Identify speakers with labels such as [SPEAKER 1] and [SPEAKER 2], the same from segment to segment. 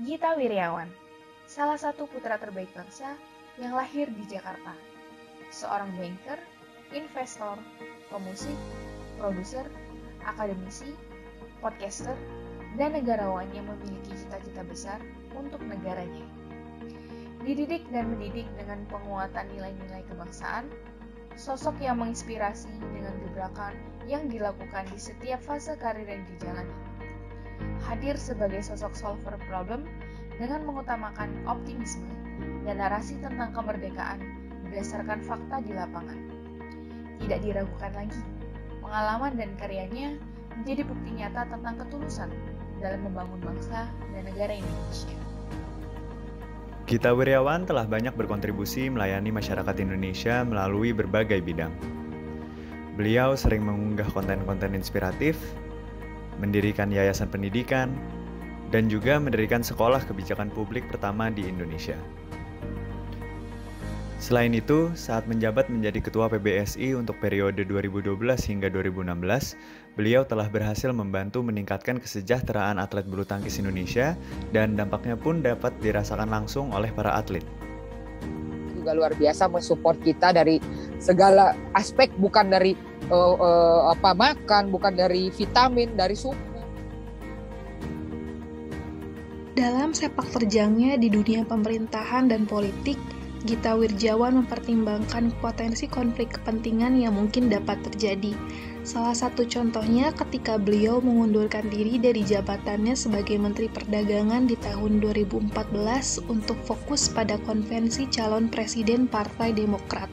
[SPEAKER 1] Gita Wirjawan, salah satu putra terbaik bangsa yang lahir di Jakarta. Seorang banker, investor, pemusik, produser, akademisi, podcaster, dan negarawan yang memiliki cita-cita besar untuk negaranya. Dididik dan mendidik dengan penguatan nilai-nilai kebangsaan, sosok yang menginspirasi dengan gebrakan yang dilakukan di setiap fase karir yang dijalani. Hadir sebagai sosok solver problem dengan mengutamakan optimisme dan narasi tentang kemerdekaan berdasarkan fakta di lapangan. Tidak diragukan lagi, pengalaman dan karyanya menjadi bukti nyata tentang ketulusan dalam membangun bangsa dan negara Indonesia.
[SPEAKER 2] Gita Wirjawan telah banyak berkontribusi melayani masyarakat Indonesia melalui berbagai bidang. Beliau sering mengunggah konten-konten inspiratif, mendirikan yayasan pendidikan, dan juga mendirikan sekolah kebijakan publik pertama di Indonesia. Selain itu, saat menjabat menjadi Ketua PBSI untuk periode 2012 hingga 2016, beliau telah berhasil membantu meningkatkan kesejahteraan atlet bulu tangkis Indonesia dan dampaknya pun dapat dirasakan langsung oleh para atlet.
[SPEAKER 3] Juga luar biasa mensupport kita dari segala aspek, bukan dari makan, bukan dari vitamin, dari suku.
[SPEAKER 4] Dalam sepak terjangnya di dunia pemerintahan dan politik, Gita Wirjawan mempertimbangkan potensi konflik kepentingan yang mungkin dapat terjadi. Salah satu contohnya ketika beliau mengundurkan diri dari jabatannya sebagai Menteri Perdagangan di tahun 2014 untuk fokus pada konvensi calon presiden Partai Demokrat.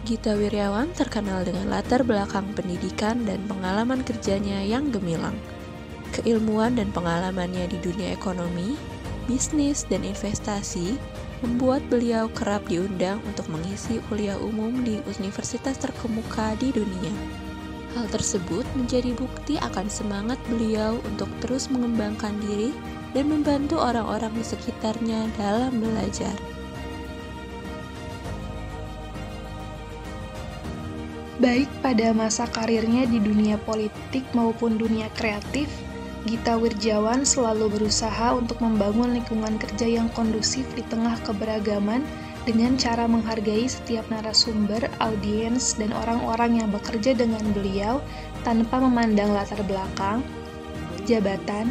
[SPEAKER 5] Gita Wirjawan terkenal dengan latar belakang pendidikan dan pengalaman kerjanya yang gemilang. Keilmuan dan pengalamannya di dunia ekonomi, bisnis, dan investasi membuat beliau kerap diundang untuk mengisi kuliah umum di universitas terkemuka di dunia. Hal tersebut menjadi bukti akan semangat beliau untuk terus mengembangkan diri dan membantu orang-orang di sekitarnya dalam belajar.
[SPEAKER 4] Baik pada masa karirnya di dunia politik maupun dunia kreatif, Gita Wirjawan selalu berusaha untuk membangun lingkungan kerja yang kondusif di tengah keberagaman dengan cara menghargai setiap narasumber, audiens, dan orang-orang yang bekerja dengan beliau tanpa memandang latar belakang, jabatan,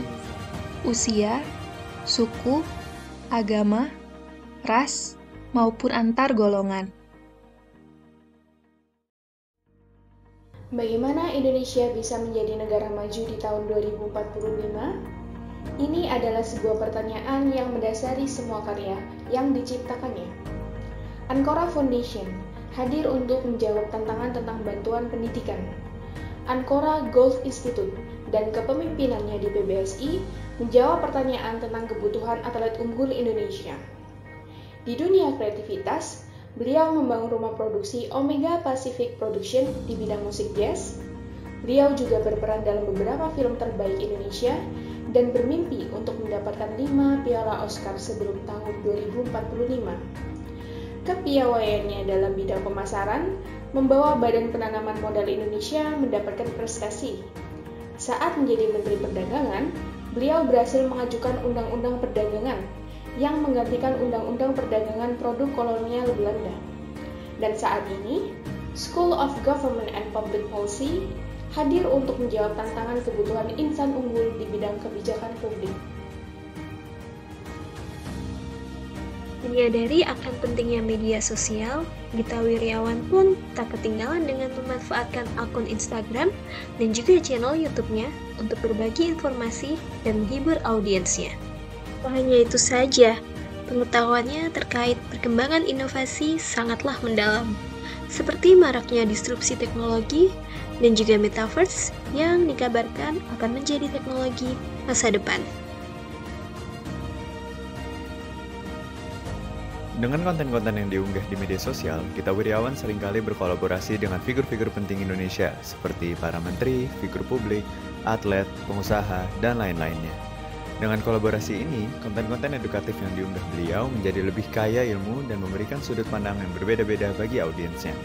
[SPEAKER 4] usia, suku, agama, ras, maupun antar golongan.
[SPEAKER 1] Bagaimana Indonesia bisa menjadi negara maju di tahun 2045? Ini adalah sebuah pertanyaan yang mendasari semua karya yang diciptakannya. Ancora Foundation hadir untuk menjawab tantangan tentang bantuan pendidikan. Ancora Golf Institute dan kepemimpinannya di PBSI menjawab pertanyaan tentang kebutuhan atlet unggul Indonesia. Di dunia kreativitas, beliau membangun rumah produksi Omega Pacific Production di bidang musik jazz. Beliau juga berperan dalam beberapa film terbaik Indonesia dan bermimpi untuk mendapatkan 5 piala Oscar sebelum tahun 2045. Kepiawaiannya dalam bidang pemasaran membawa Badan Penanaman Modal Indonesia mendapatkan prestasi. Saat menjadi Menteri Perdagangan, beliau berhasil mengajukan Undang-Undang Perdagangan yang menggantikan Undang-Undang Perdagangan Produk Kolonial Belanda. Dan saat ini, School of Government and Public Policy hadir untuk menjawab tantangan kebutuhan insan unggul di bidang kebijakan publik.
[SPEAKER 6] Menyadari akan pentingnya media sosial, Gita Wirjawan pun tak ketinggalan dengan memanfaatkan akun Instagram dan juga channel YouTube-nya untuk berbagi informasi dan menghibur audiensnya. Tak hanya itu saja, pengetahuannya terkait perkembangan inovasi sangatlah mendalam, seperti maraknya disrupsi teknologi dan juga metaverse yang dikabarkan akan menjadi teknologi masa depan.
[SPEAKER 2] Dengan konten-konten yang diunggah di media sosial, Gita Wirjawan seringkali berkolaborasi dengan figur-figur penting Indonesia seperti para menteri, figur publik, atlet, pengusaha, dan lain-lainnya. Dengan kolaborasi ini, konten-konten edukatif yang diunggah beliau menjadi lebih kaya ilmu dan memberikan sudut pandang yang berbeda-beda bagi audiensnya.